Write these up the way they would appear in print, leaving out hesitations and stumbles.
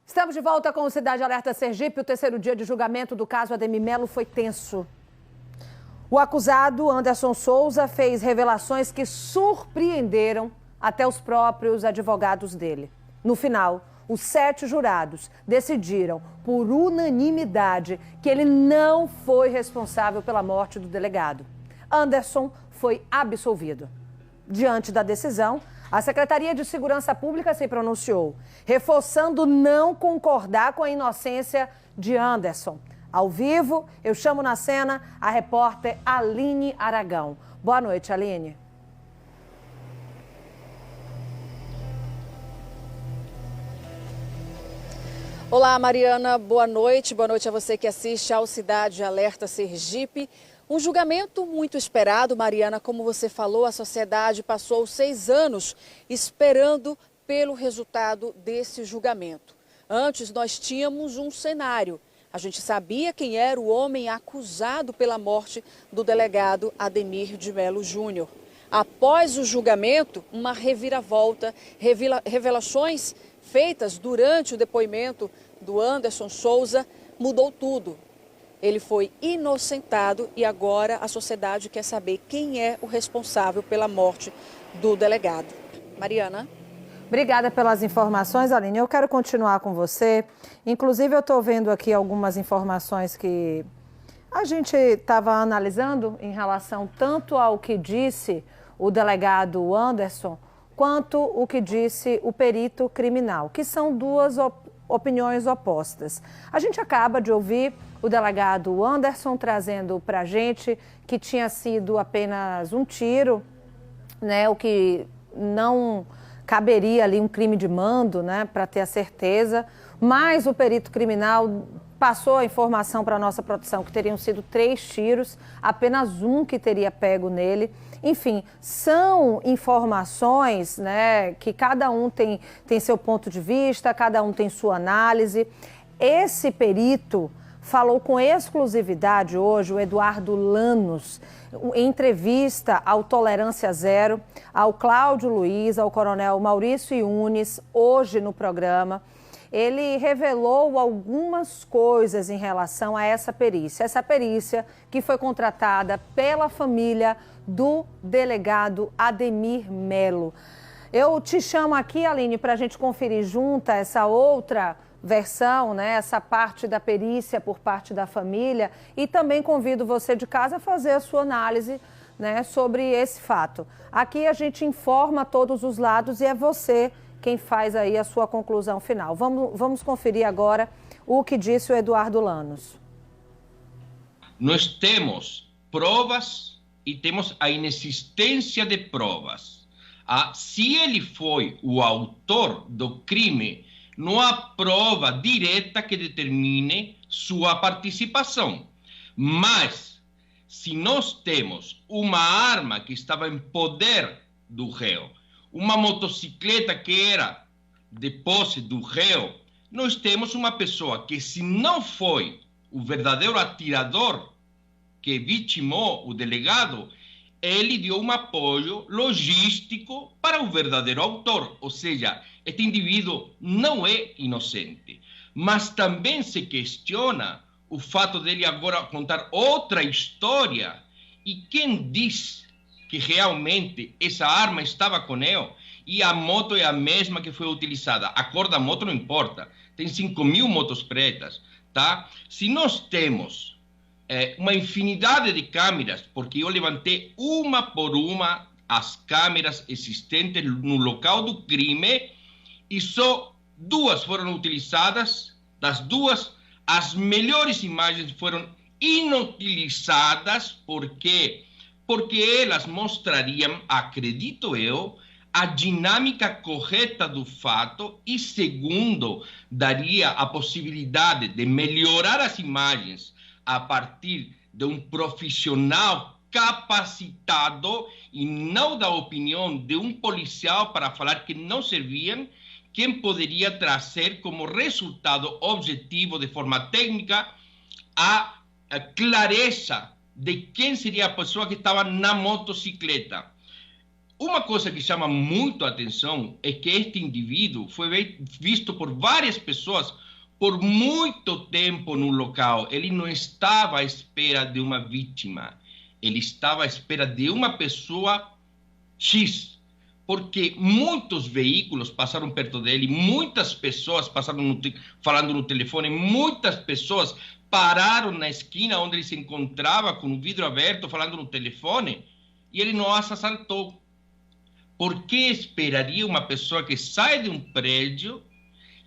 Estamos de volta com o Cidade Alerta Sergipe. O terceiro dia de julgamento do caso Ademir Melo foi tenso. O acusado, Anderson Souza, fez revelações que surpreenderam até os próprios advogados dele. No final, os 7 jurados decidiram, por unanimidade, que ele não foi responsável pela morte do delegado. Anderson foi absolvido. Diante da decisão, a Secretaria de Segurança Pública se pronunciou, reforçando não concordar com a inocência de Anderson. Ao vivo, eu chamo na cena a repórter Aline Aragão. Boa noite, Aline. Olá, Mariana. Boa noite. Boa noite a você que assiste ao Cidade Alerta Sergipe. Um julgamento muito esperado, Mariana. Como você falou, a sociedade passou 6 anos esperando pelo resultado desse julgamento. Antes, nós tínhamos um cenário. A gente sabia quem era o homem acusado pela morte do delegado Ademir de Melo Júnior. Após o julgamento, uma reviravolta, revelações feitas durante o depoimento do Anderson Souza, mudou tudo. Ele foi inocentado e agora a sociedade quer saber quem é o responsável pela morte do delegado. Mariana. Obrigada pelas informações, Aline. Eu quero continuar com você. Inclusive, eu estou vendo aqui algumas informações que a gente estava analisando em relação tanto ao que disse o delegado Anderson, quanto o que disse o perito criminal, que são duas opiniões opostas. A gente acaba de ouvir o delegado Anderson trazendo para a gente que tinha sido apenas um tiro, né, o que não caberia ali um crime de mando, né, para ter a certeza, mas o perito criminal passou a informação para a nossa produção que teriam sido 3 tiros, apenas um que teria pego nele. Enfim, são informações, né, que cada um tem seu ponto de vista, cada um tem sua análise. Esse perito falou com exclusividade hoje, o Eduardo Lanos, em entrevista ao Tolerância Zero, ao Cláudio Luiz, ao coronel Maurício Yunes, hoje no programa. Ele revelou algumas coisas em relação a essa perícia que foi contratada pela família do delegado Ademir Melo. Eu te chamo aqui, Aline, para a gente conferir junta essa outra versão, né, essa parte da perícia por parte da família, e também convido você de casa a fazer a sua análise, né, sobre esse fato. Aqui a gente informa todos os lados e é você quem faz aí a sua conclusão final. Vamos conferir agora o que disse o Eduardo Lanos. Nós temos provas e temos a inexistência de provas. Se ele foi o autor do crime, não há prova direta que determine sua participação. Mas, se nós temos uma arma que estava em poder do réu, uma motocicleta que era de posse do réu, nós temos uma pessoa que, se não foi o verdadeiro atirador que vitimou o delegado, ele deu um apoio logístico para o verdadeiro autor. Ou seja, este indivíduo não é inocente. Mas também se questiona o fato dele agora contar outra história. E quem diz que realmente essa arma estava com ele e a moto é a mesma que foi utilizada? A cor da moto não importa. Tem 5.000 motos pretas, tá? Se nós temos uma infinidade de câmeras, porque eu levantei uma por uma as câmeras existentes no local do crime e só 2 foram utilizadas. Das 2, as melhores imagens foram inutilizadas. Por quê? Porque elas mostrariam, acredito eu, a dinâmica correta do fato e, segundo, daria a possibilidade de melhorar as imagens a partir de um profissional capacitado e não da opinião de um policial para falar que não serviam, quem poderia trazer como resultado objetivo, de forma técnica, a clareza de quem seria a pessoa que estava na motocicleta. uma coisa que chama muito a atenção é que este indivíduo foi visto por várias pessoas por muito tempo no local. Ele não estava à espera de uma vítima, ele estava à espera de uma pessoa X. Porque muitos veículos passaram perto dele, muitas pessoas passaram falando no telefone, muitas pessoas pararam na esquina onde ele se encontrava com o vidro aberto, falando no telefone, e ele não as assaltou. Por que esperaria uma pessoa que sai de um prédio,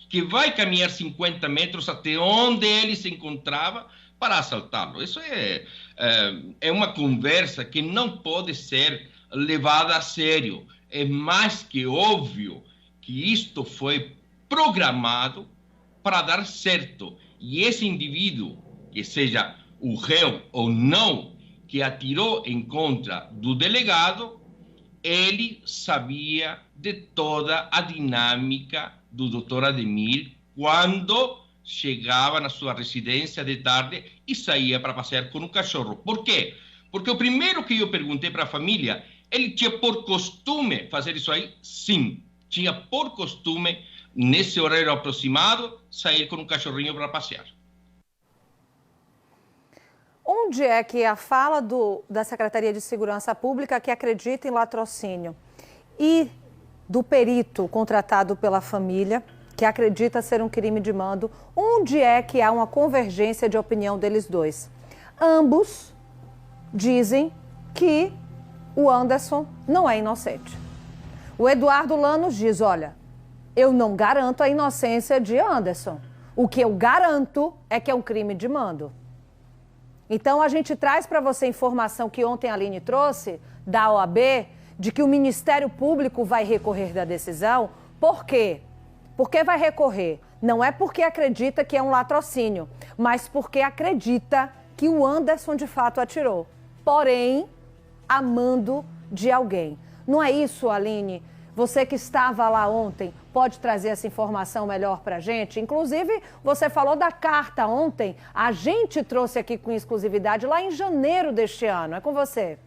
que vai caminhar 50 metros até onde ele se encontrava para assaltá-lo? Isso é uma conversa que não pode ser levada a sério. É mais que óbvio que isto foi programado para dar certo. E esse indivíduo, que seja o réu ou não, que atirou em contra do delegado, ele sabia de toda a dinâmica do Dr. Ademir quando chegava na sua residência de tarde e saía para passear com o cachorro. Por quê? Porque o primeiro que eu perguntei para a família, ele tinha por costume fazer isso aí? Sim, tinha por costume, nesse horário aproximado, sair com um cachorrinho para passear. Onde é que a fala da Secretaria de Segurança Pública, que acredita em latrocínio, e do perito contratado pela família, que acredita ser um crime de mando, onde é que há uma convergência de opinião deles dois? Ambos dizem que o Anderson não é inocente. O Eduardo Lanos diz, olha, eu não garanto a inocência de Anderson. O que eu garanto é que é um crime de mando. Então, a gente traz para você a informação que ontem a Aline trouxe, da OAB, de que o Ministério Público vai recorrer da decisão. Por quê? Por que vai recorrer? Não é porque acredita que é um latrocínio, mas porque acredita que o Anderson de fato atirou. Porém, a mando de alguém. Não é isso, Aline? Você que estava lá ontem, pode trazer essa informação melhor para a gente? Inclusive, você falou da carta ontem, a gente trouxe aqui com exclusividade lá em janeiro deste ano. É com você.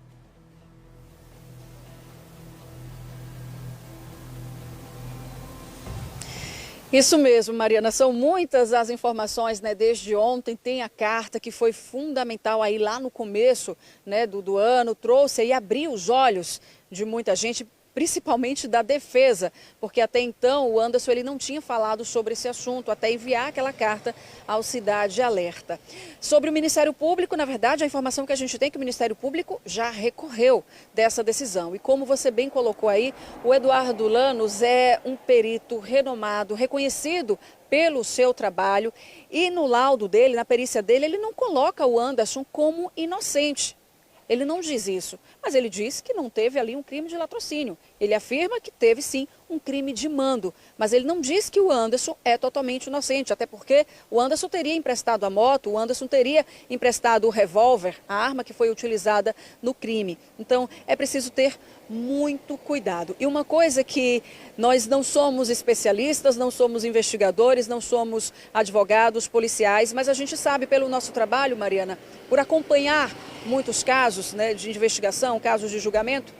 Isso mesmo, Mariana, são muitas as informações, né, desde ontem. Tem a carta que foi fundamental aí lá no começo, né, do ano, trouxe e abriu os olhos de muita gente, principalmente da defesa, porque até então o Anderson ele não tinha falado sobre esse assunto, até enviar aquela carta ao Cidade Alerta. Sobre o Ministério Público, na verdade, a informação que a gente tem é que o Ministério Público já recorreu dessa decisão. E como você bem colocou aí, o Eduardo Lanos é um perito renomado, reconhecido pelo seu trabalho, e no laudo dele, na perícia dele, ele não coloca o Anderson como inocente. Ele não diz isso, mas ele diz que não teve ali um crime de latrocínio. Ele afirma que teve sim um crime de mando, mas ele não diz que o Anderson é totalmente inocente, até porque o Anderson teria emprestado a moto, o Anderson teria emprestado o revólver, a arma que foi utilizada no crime. Então é preciso ter muito cuidado. E uma coisa que nós não somos especialistas, não somos investigadores, não somos advogados, policiais, mas a gente sabe pelo nosso trabalho, Mariana, por acompanhar muitos casos, né, de investigação, casos de julgamento,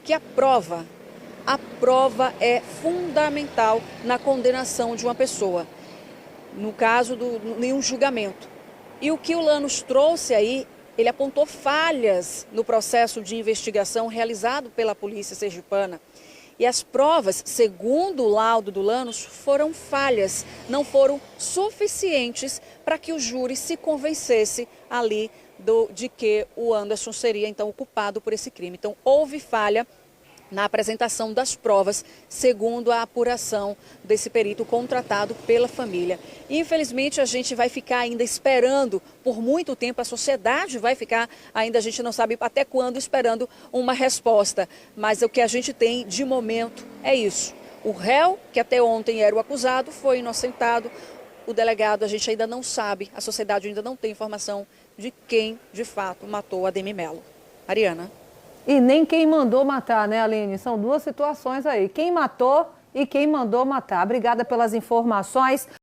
que a prova é fundamental na condenação de uma pessoa, no caso de um julgamento. E o que o Lanos trouxe aí, ele apontou falhas no processo de investigação realizado pela polícia sergipana. E as provas, segundo o laudo do Lanos, foram falhas, não foram suficientes para que o júri se convencesse ali de que o Anderson seria então o culpado por esse crime. Então houve falha na apresentação das provas, segundo a apuração desse perito contratado pela família. Infelizmente, a gente vai ficar ainda esperando por muito tempo, a sociedade vai ficar ainda, a gente não sabe até quando, esperando uma resposta. Mas o que a gente tem de momento é isso. O réu, que até ontem era o acusado, foi inocentado. O delegado, a gente ainda não sabe, a sociedade ainda não tem informação de quem, de fato, matou Ademir Melo. Mariana. E nem quem mandou matar, né, Aline? São duas situações aí. Quem matou e quem mandou matar. Obrigada pelas informações.